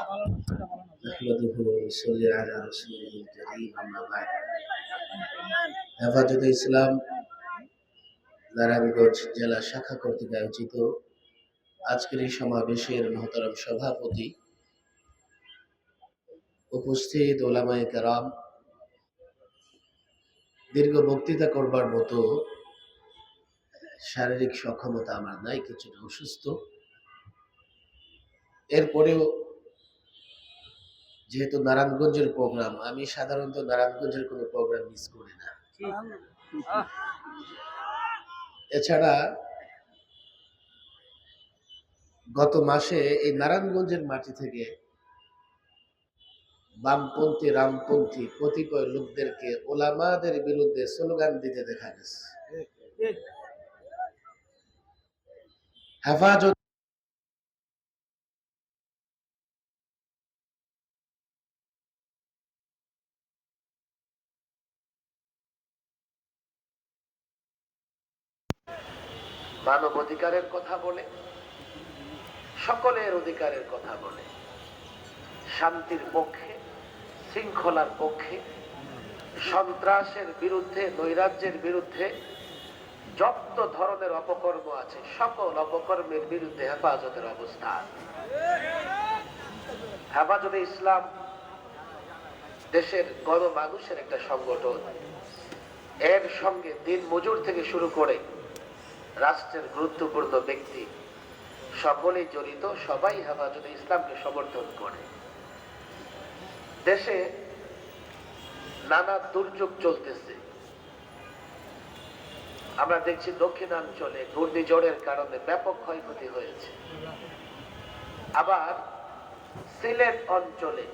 نحمده ونصلي على رسوله الكريم أما بعد হেফাজতে ইসলাম নারায়ণগঞ্জ জেলা শাখা কর্তৃক আয়োজিত আজকের এই সমাবেশের মহতরম সভাপতি, উপস্থিত ওলামায়ে কেরাম, দীর্ঘ বক্তৃতা করবার মতো শারীরিক সক্ষমতা আমার নাই, কিছুটা অসুস্থ। এরপরেও যেহেতু নারায়ণগঞ্জের প্রোগ্রাম, আমি সাধারণত নারায়ণগঞ্জের কোনো প্রোগ্রাম মিস করি না। এছাড়া গত মাসে এই নারায়ণগঞ্জের মাটি থেকে বামপন্থী রামপন্থী কতিপয় লোকদেরকে ওলামাদের বিরুদ্ধে স্লোগান দিতে দেখা গেছে। হেফাজত মানব অধিকারের কথা বলে, সকলের অধিকারের কথা বলে, শান্তির পক্ষে, শৃঙ্খলার পক্ষে, সন্ত্রাসের বিরুদ্ধে, নৈরাজ্যের বিরুদ্ধে যত ধরনের অপকর্ম আছে সকল অপকর্মের বিরুদ্ধে হেফাজতের অবস্থান। হেফাজতে ইসলাম দেশের গণমানুষের একটা সংগঠন। এর সঙ্গে দিন মজুর থেকে শুরু করে রাষ্ট্রের গুরুত্বপূর্ণ ব্যক্তি সকলেই জড়িত, সবাই হেফাজতে ইসলামকে সমর্থন করে। দেশে নানা দুর্যোগ চলতেছে। আমরা দেখছি দক্ষিণাঞ্চলে ঘূর্ণিঝড়ের কারণে ব্যাপক ক্ষয়ক্ষতি হয়েছে। আবার সিলেট অঞ্চলে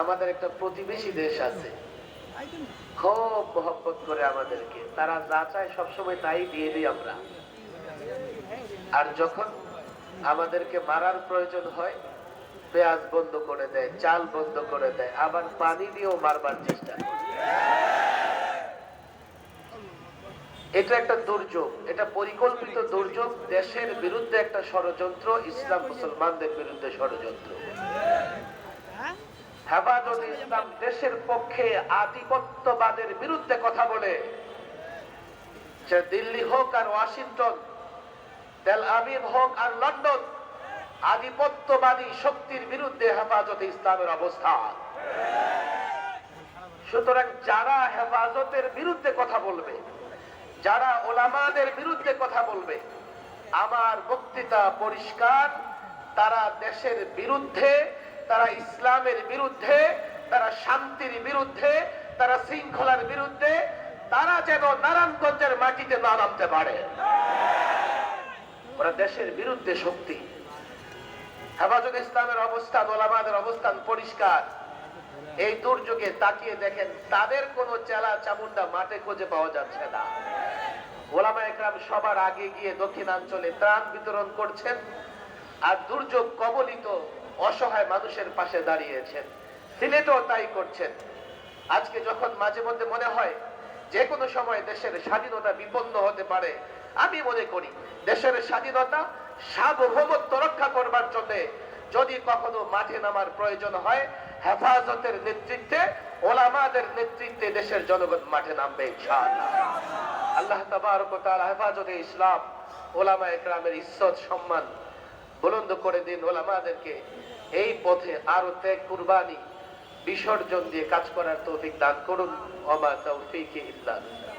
আমাদের একটা প্রতিবেশী দেশ আছে, খুব মহব্বত করে আমাদেরকে, তারা যা চায় সবসময় তাই দিয়ে দিই আমরা। আর যখন আমাদেরকে মারার প্রয়োজন হয়, পেঁয়াজ বন্ধ করে দেয়, চাল বন্ধ করে দেয়, আবার পানি দিয়েও মারবার চেষ্টা করে। এটা একটা দুর্যোগ, এটা পরিকল্পিত দুর্যোগ। দেশের বিরুদ্ধে একটা ষড়যন্ত্র, ইসলাম মুসলমানদের বিরুদ্ধে ষড়যন্ত্র। হেফাজতে ইসলাম দেশের পক্ষে আধিপত্যবাদের বিরুদ্ধে কথা বলে, সে দিল্লি হোক আর ওয়াশিংটন, তেল আবিব হোক আর লন্ডন, আধিপত্যবাদী শক্তির বিরুদ্ধে হেফাজতে ইসলামের অবস্থান। সুতরাং যারা হেফাজতের বিরুদ্ধে কথা বলবে, যারা ওলামাদের বিরুদ্ধে কথা বলবে, আমার বক্তৃতা পরিষ্কার, তারা দেশের বিরুদ্ধে, তারা ইসলামের বিরুদ্ধে, তারা শান্তির বিরুদ্ধে, তারা শৃঙ্খলার বিরুদ্ধে, তারা যেন নারায়ণগঞ্জের মাটিতে না নামতে পারে। ওরা দেশের বিরুদ্ধে শক্তি। হেফাজতে ইসলামের অবস্থান, ওলামাদের অবস্থান পরিষ্কার। এই দুর্যোগে তাকিয়ে দেখেন, তাদের কোনো চেলা চামুন্ডা মাঠে খুঁজে পাওয়া যাচ্ছে না। ওলামায়ে কেরাম সবার আগে গিয়ে দক্ষিণাঞ্চলে ত্রাণ বিতরণ করছেন, আর দুর্যোগ কবলিত অসহায় মানুষের পাশে দাঁড়িয়েছেন। সিলেটেও তাই করছেন। আজকে যখন মাঝে মধ্যে মনে হয় যে কোনো সময় দেশের স্বাধীনতা বিপন্ন হতে পারে, আমি মনে করি দেশের স্বাধীনতা, সার্বভৌমত্ব রক্ষা করবার জন্য যদি কখনো মাঠে নামার প্রয়োজন হয়, হেফাজতের নেতৃত্বে, ওলামাদের নেতৃত্বে দেশের জনগণ মাঠে নামবে ইনশাআল্লাহ। আল্লাহ তাবারক ওয়া তাআলা হেফাজতে ইসলাম, ওলামায়ে কেরামের ইজ্জত সম্মান বুলন্দ করে দিন। ওলামাদেরকে এই পথে আরো ত্যাগ, কুরবানি, বিসর্জন দিয়ে কাজ করার তৌফিক দান করুন। ওয়া মা তাওফীকি ইল্লা বিল্লাহ।